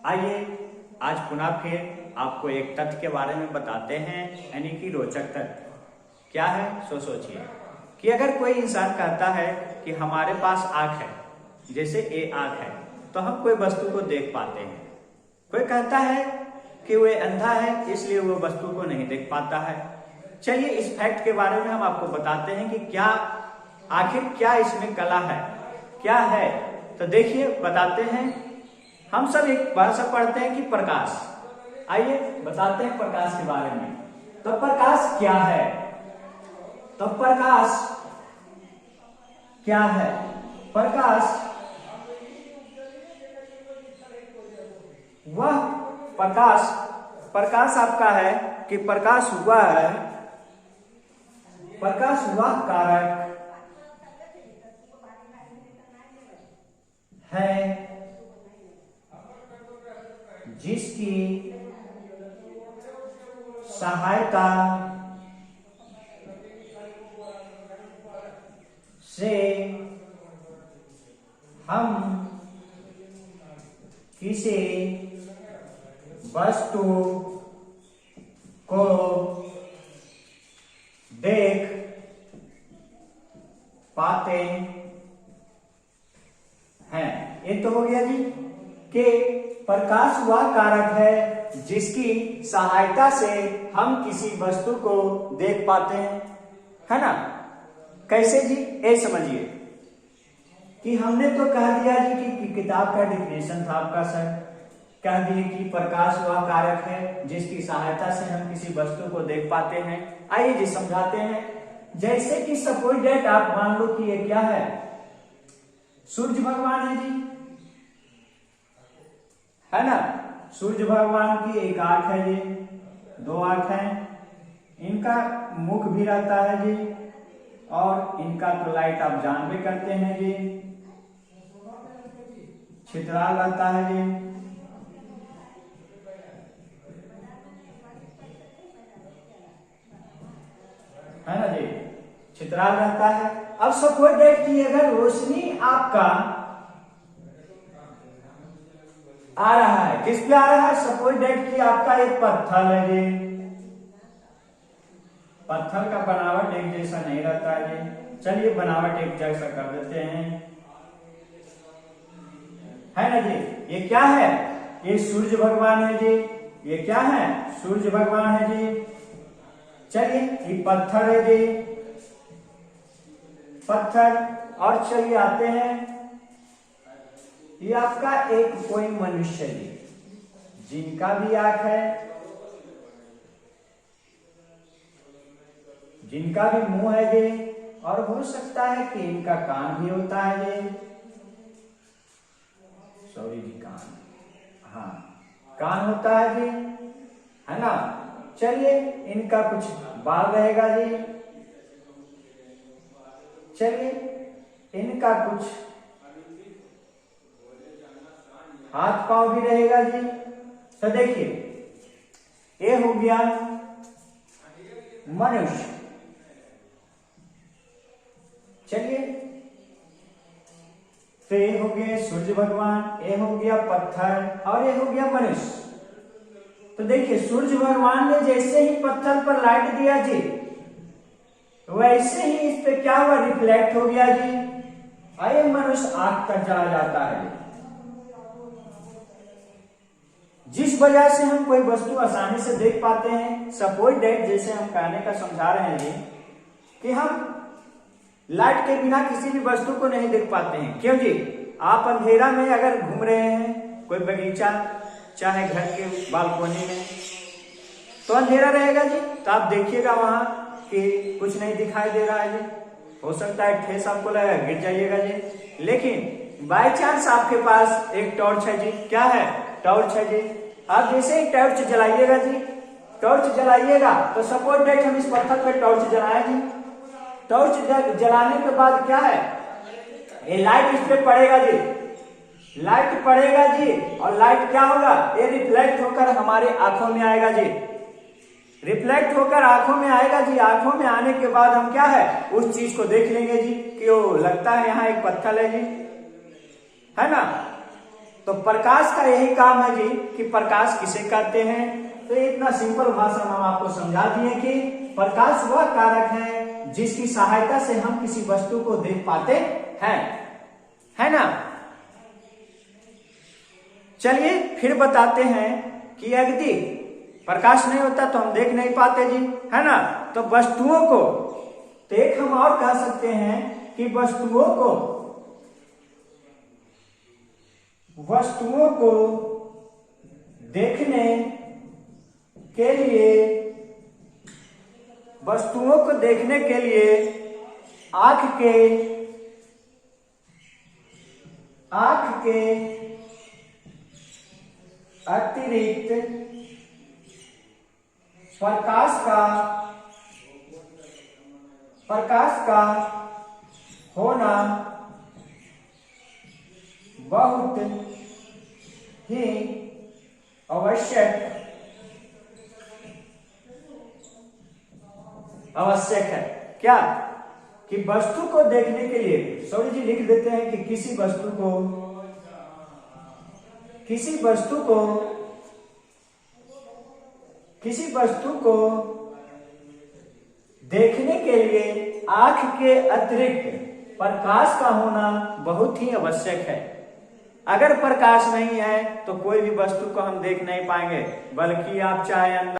आइए आज पुनः फिर आपको एक तथ्य के बारे में बताते हैं, यानी कि रोचक तथ्य। क्या है सो सोचिए कि अगर कोई इंसान कहता है कि हमारे पास आंख है, जैसे ये आंख है, तो हम कोई वस्तु को देख पाते हैं। कोई कहता है कि वह अंधा है, इसलिए वो वस्तु को नहीं देख पाता है। चलिए इस फैक्ट के बारे में हम आपको बताते हैं कि क्या आखिर क्या इसमें कला है, क्या है। तो देखिए बताते हैं। हम सब एक भाषा पढ़ते हैं कि प्रकाश। आइए बताते हैं प्रकाश के बारे में। तो प्रकाश क्या है? तो प्रकाश क्या है? प्रकाश वह प्रकाश आपका है कि प्रकाश हुआ है, प्रकाश वह कारक है जिसकी सहायता से हम किसी वस्तु को देख पाते हैं। ये तो हो गया जी कि प्रकाश वह कारक है जिसकी सहायता से हम किसी वस्तु को देख पाते हैं, है ना। कैसे जी? ये समझिए कि हमने तो कह दिया जी कि किताब का डिफिनेशन था आपका सर, कह दिए कि प्रकाश वह कारक है जिसकी सहायता से हम किसी वस्तु को देख पाते हैं। आइए जी समझाते हैं। जैसे कि सपोज दैट आप मान लो कि ये क्या है, सूर्य भगवान है जी, है ना। सूर्य भगवान की एक आंख है जी, दो आंख है, इनका मुख भी रहता है जी, और इनका तो लाइट आप जान भी करते हैं जी, छितराल रहता है जी, है ना जी, छितराल रहता है। अब सपोज दैट कि अगर रोशनी आपका आ रहा है, किस पे आ रहा है? सपोज दैट कि आपका एक पत्थर है जी, पत्थर का बनावट एक जैसा नहीं रहता है जी। चलिए बनावट एक जैसा कर देते हैं, है ना जी। ये क्या है? ये सूर्य भगवान है जी। ये क्या है? सूर्य भगवान है जी। चलिए ये पत्थर है जी, पत्थर। और चलिए आते हैं, ये आपका एक कोई मनुष्य जी, जिनका भी आंख है, जिनका भी मुंह है जी, और हो सकता है कि इनका कान भी होता है जी, सॉरी जी कान, हाँ कान होता है जी, है ना। चलिए इनका कुछ बाल रहेगा जी, चलिए इनका कुछ हाथ पांव भी रहेगा जी। तो देखिए ये हो गया मनुष्य। चलिए तो ये हो गए सूर्य भगवान, ये हो गया पत्थर, और ये हो गया मनुष्य। तो देखिए सूर्य भगवान ने जैसे ही पत्थर पर लाइट दिया जी, वैसे ही इस पे क्या हुआ? रिफ्लेक्ट हो गया जी, और ये मनुष्य आंख तक चला जाता है। जिस वजह से हम कोई वस्तु आसानी से देख पाते हैं। सपोज दैट जैसे हम कहने का समझा रहे हैं जी कि हम लाइट के बिना किसी भी वस्तु को नहीं देख पाते हैं। क्यों जी? आप अंधेरा में अगर घूम रहे हैं, कोई बगीचा चाहे घर के बालकोनी में, तो अंधेरा रहेगा जी, तो आप देखिएगा वहां कि कुछ नहीं दिखाई दे रहा है जी, हो सकता है ठेस आपको लगा, गिर जाइएगा जी। लेकिन बाय चांस आपके पास एक टॉर्च है जी, क्या है? टॉर्च है जी। आप जैसे ही टॉर्च जलाइएगा जी, टॉर्च जलाइएगा तो सपोज दैट हम इस पत्थर पे टॉर्च जलाएं जी, टॉर्च जलाने के बाद क्या है? ये लाइट इस पे पड़ेगा जी, लाइट पड़ेगा जी, और लाइट क्या होगा? ये रिफ्लेक्ट होकर हमारे आंखों में आएगा जी, रिफ्लेक्ट होकर आंखों में आएगा जी। आंखों में आने के बाद हम क्या है? उस चीज को देख लेंगे जी कि वो लगता है यहाँ एक पत्थर है जी, है ना। तो प्रकाश का यही काम है जी कि प्रकाश किसे कहते हैं। तो इतना सिंपल भाषा में हम आपको समझा दिए कि प्रकाश वह कारक है जिसकी सहायता से हम किसी वस्तु को देख पाते हैं, है ना। चलिए फिर बताते हैं कि यदि प्रकाश नहीं होता तो हम देख नहीं पाते जी, है ना। तो वस्तुओं को, तो एक हम और कह सकते हैं कि वस्तुओं को देखने के लिए, वस्तुओं को देखने के लिए आंख के अतिरिक्त प्रकाश का होना बहुत ही आवश्यक है। क्या कि वस्तु को देखने के लिए, सौरी जी लिख देते हैं कि किसी वस्तु को देखने के लिए आंख के अतिरिक्त प्रकाश का होना बहुत ही आवश्यक है। अगर प्रकाश नहीं है तो कोई भी वस्तु को हम देख नहीं पाएंगे, बल्कि आप चाहे अंदर